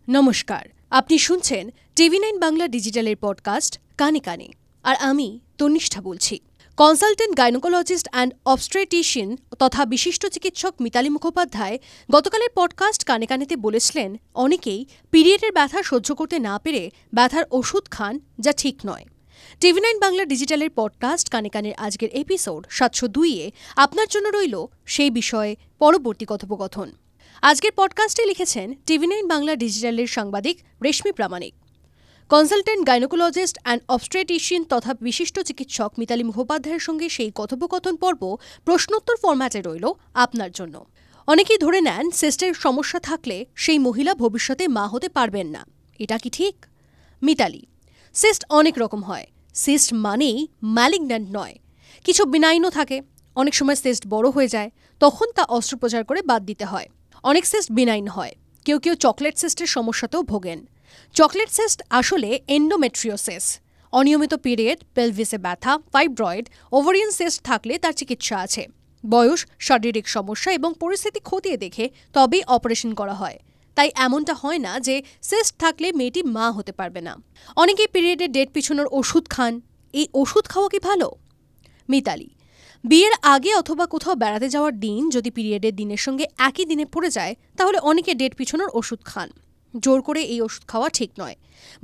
নমস্কার, আপনি শুনছেন টিভি9 বাংলা ডিজিটালের পডকাস্ট কানে কানে। আর আমি তনিষ্ঠা বলছি। কনসালটেন্ট গাইনোকোলজিস্ট অ্যান্ড অবস্ট্রেটিশিয়ান তথা বিশিষ্ট চিকিৎসক মিতালি মুখোপাধ্যায় গতকালের পডকাস্ট কানে কানেতে বলেছিলেন, অনেকেই পিরিয়ডের ব্যথা সহ্য করতে না পেরে ব্যথার ওষুধ খান, যা ঠিক নয়। টিভি9 বাংলা ডিজিটালের পডকাস্ট কানে কানের আজকের এপিসোড 702-এ আপনার জন্য রইল সেই বিষয়ে পরবর্তী কথোপকথন। আজকের পডকাস্টে লিখেছেন টিভি9 বাংলা ডিজিটালের সাংবাদিক রেশমি প্রামাণিক। কনসালটেন্ট গাইনোকোলজিস্ট অ্যান্ড অবস্ট্রেটিশিয়ান তথা বিশিষ্ট চিকিৎসক মিতালি মুখোপাধ্যায়ের সঙ্গে সেই কথোপকথন পর্ব প্রশ্নোত্তর ফরম্যাটে রইল আপনার জন্য। অনেকেই ধরে নেন সিস্টের সমস্যা থাকলে সেই মহিলা ভবিষ্যতে মা হতে পারবেন না। এটা কি ঠিক? মিতালি: সিস্ট অনেক রকম হয়। সিস্ট মানেই ম্যালিগন্যান্ট নয়। কিছু বিনাইনও থাকে। অনেক সময় সিস্ট বড় হয়ে যায়, তখন তা অস্ত্রোপচার করে বাদ দিতে হয়। অনেক সিস্ট বিনাইন হয়। কেউ কেউ চকলেট সিস্টের সমস্যাতেও ভোগেন। চকলেট সিস্ট আসলে এন্ডোমেট্রিওসিস। অনিয়মিত পিরিয়ড, পেলভিসে ব্যথা, ফাইব্রয়েড, ওভারিয়ান সিস্ট থাকলে তার চিকিৎসা আছে। বয়স, শারীরিক সমস্যা এবং পরিস্থিতি খতিয়ে দেখে তবেই অপারেশন করা হয়। তাই এমনটা হয় না যে সিস্ট থাকলে মেয়েটি মা হতে পারবে না। অনেকেই পিরিয়ডের ডেট পিছনোর ওষুধ খান। এই ওষুধ খাওয়া কি ভালো? মিতালি: বিয়ের আগে অথবা কোথাও বেড়াতে যাওয়ার দিন যদি পিরিয়ডের দিনের সঙ্গে একই দিনে পড়ে যায়, তাহলে অনেকে ডেট পিছনোর ওষুধ খান। জোর করে এই ওষুধ খাওয়া ঠিক নয়।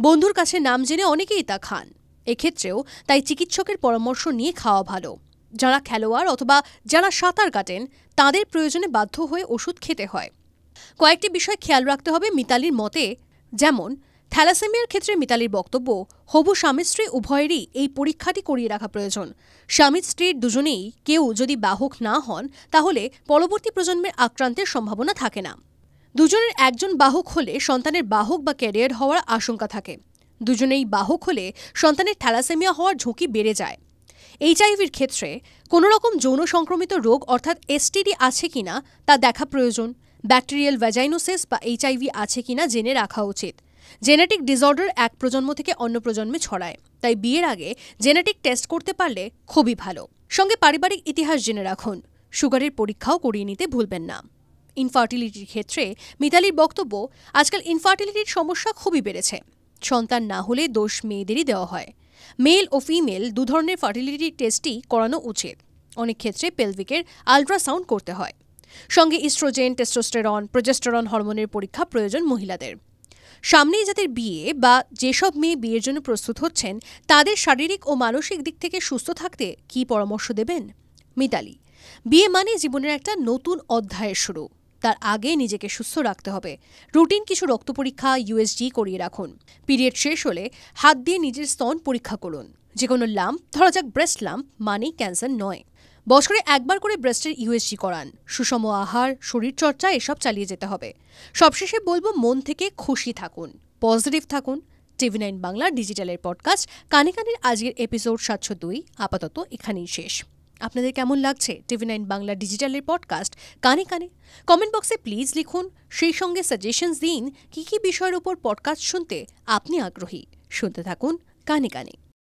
বন্ধুর কাছে নাম জেনে অনেকেই তা খান। এক্ষেত্রেও তাই চিকিৎসকের পরামর্শ নিয়ে খাওয়া ভালো। যারা খেলোয়াড় অথবা যারা সাঁতার কাটেন, তাদের প্রয়োজনে বাধ্য হয়ে ওষুধ খেতে হয়। কয়েকটি বিষয় খেয়াল রাখতে হবে মিতালির মতে, যেমন থ্যালাসেমিয়ার ক্ষেত্রে মিতালির বক্তব্য, হবু স্বামী স্ত্রী উভয়েরই এই পরীক্ষাটি করিয়ে রাখা প্রয়োজন। স্বামী স্ত্রীর দুজনেই কেউ যদি বাহক না হন, তাহলে পরবর্তী প্রজন্মের আক্রান্তের সম্ভাবনা থাকে না। দুজনের একজন বাহক হলে সন্তানের বাহক বা ক্যারিয়ার হওয়ার আশঙ্কা থাকে। দুজনেই বাহক হলে সন্তানের থ্যালাসেমিয়া হওয়ার ঝুঁকি বেড়ে যায়। এইচআইভির ক্ষেত্রে কোনো রকম যৌন সংক্রমিত রোগ অর্থাৎ এসটিডি আছে কিনা তা দেখা প্রয়োজন। ব্যাকটেরিয়াল ভ্যাজাইনোসিস বা এইচআইভি আছে কিনা জেনে রাখা উচিত। জেনেটিক ডিসঅর্ডার এক প্রজন্ম থেকে অন্য প্রজন্মে ছড়ায়, তাই বিয়ের আগে জেনেটিক টেস্ট করতে পারলে খুবই ভালো। সঙ্গে পারিবারিক ইতিহাস জেনে রাখুন। সুগারের পরীক্ষাও করিয়ে নিতে ভুলবেন না। ইনফার্টিলিটির ক্ষেত্রে মিতালির বক্তব্য, আজকাল ইনফার্টিলিটির সমস্যা খুবই বেড়েছে। সন্তান না হলে দোষ মেয়েদেরই দেওয়া হয়। মেল ও ফিমেল দু ধরনের ফার্টিলিটি টেস্টই করানো উচিত। অনেক ক্ষেত্রে পেলভিকের আল্ট্রাসাউন্ড করতে হয়। সঙ্গে ইস্ট্রোজেন, টেস্টোস্টেরন, প্রোজেস্টেরন হরমোনের পরীক্ষা প্রয়োজন মহিলাদের। সামনেই যাদের বিয়ে বা যেসব মেয়ে বিয়ের জন্য প্রস্তুত হচ্ছেন, তাদের শারীরিক ও মানসিক দিক থেকে সুস্থ থাকতে কী পরামর্শ দেবেন? মিতালি: বিয়ে মানে জীবনের একটা নতুন অধ্যায়ের শুরু। তার আগে নিজেকে সুস্থ রাখতে হবে। রুটিন কিছু রক্ত পরীক্ষা, ইউএসজি করিয়ে রাখুন। পিরিয়ড শেষ হলে হাত দিয়ে নিজের স্তন পরীক্ষা করুন। যে কোনো লাম্প, ধরা যাক ব্রেস্ট লাম্প, মানেই ক্যান্সার নয়। বছরে একবার করে ব্রেস্টের ইউএসজি করান। সুষম আহার, শরীরচর্চা এসব চালিয়ে যেতে হবে। সবশেষে বলবো, মন থেকে খুশি থাকুন, পজিটিভ থাকুন। টিভি9 বাংলা ডিজিটালের পডকাস্ট কানে কানের আজকের এপিসোড 702 আপাতত এখানেই শেষ। আপনাদের কেমন লাগছে টিভি9 বাংলা ডিজিটালের পডকাস্ট কানে কানে? কমেন্ট বক্সে প্লিজ লিখুন। সেই সঙ্গে সাজেশনস দিন কী কী বিষয়ের উপর পডকাস্ট শুনতে আপনি আগ্রহী। শুনতে থাকুন কানে কানে।